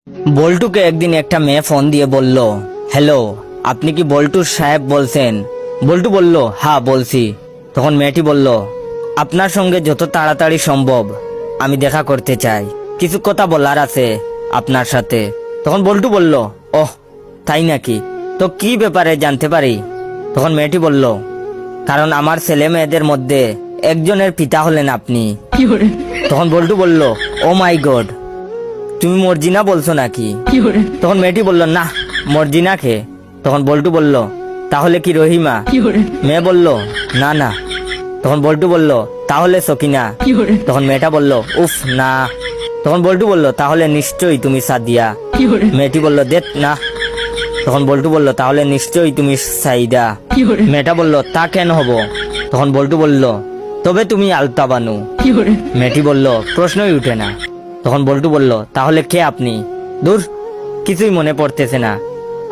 বল্টুকে একদিন একটা মেয়ে ফোন দিয়ে বলল, হ্যালো, আপনি কি বল্টু সাহেব বলছেন? বল্টু বলল, হ্যাঁ বলছি। তখন মেয়েটি বলল, আপনার সঙ্গে যত তাড়াতাড়ি সম্ভব আমি দেখা করতে চাই, কিছু কথা বলার আছে আপনার সাথে। তখন বল্টু বলল, ওহ তাই নাকি, তো কি ব্যাপারে জানতে পারি? তখন মেয়েটি বলল, কারণ আমার ছেলে মেয়েদের মধ্যে একজনের পিতা হলেন আপনি। তখন বল্টু বলল, ও মাই গড, তুমি মর্জিনা বলছো নাকি? তখন মেয়েটি বলল, না মর্জিনা কে? তখন বল্টু বলল, তাহলে কি রহিমা? মেয়ে বলল, না না। তখন বল্টু বলল, তাহলে সকিনা? তখন মেয়েটা বলল, উফ না। তখন বল্টু বলল, তাহলে নিশ্চয়ই তুমি সাদিয়া? মেয়েটি বলল, দেখ না। তখন বল্টু বলল, তাহলে নিশ্চয়ই তুমি সাইদা? মেয়েটা বলল, তা কেন হব? তখন বল্টু বলল, তবে তুমি আলতা বানু? মেয়েটি বলল, প্রশ্নই উঠে না। তখন বল্টু বলল, তাহলে কে আপনি? দূর, কিছুই মনে পড়তেছে না।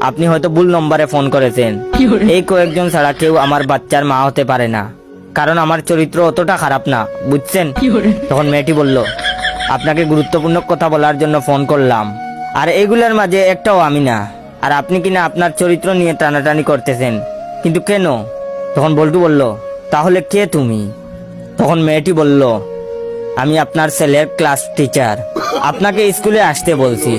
আপনি হয়তো ভুল নম্বরে ফোন করেছেন। এই কয়েকজন ছাড়া কেউ আমার বাচ্চার মা হতে পারে না, কারণ আমার চরিত্র অতটা খারাপ না, বুঝছেন? তখন মেয়েটি বলল, আপনাকে গুরুত্বপূর্ণ কথা বলার জন্য ফোন করলাম, আর এগুলোর মাঝে একটাও আমি না। আর আপনি কিনা আপনার চরিত্র নিয়ে টানাটানি করতেছেন, কিন্তু কেন? তখন বল্টু বলল, তাহলে কে তুমি? তখন মেয়েটি বলল, আমি আপনার ছেলের ক্লাস টিচার, আপনাকে স্কুলে আসতে বলছি।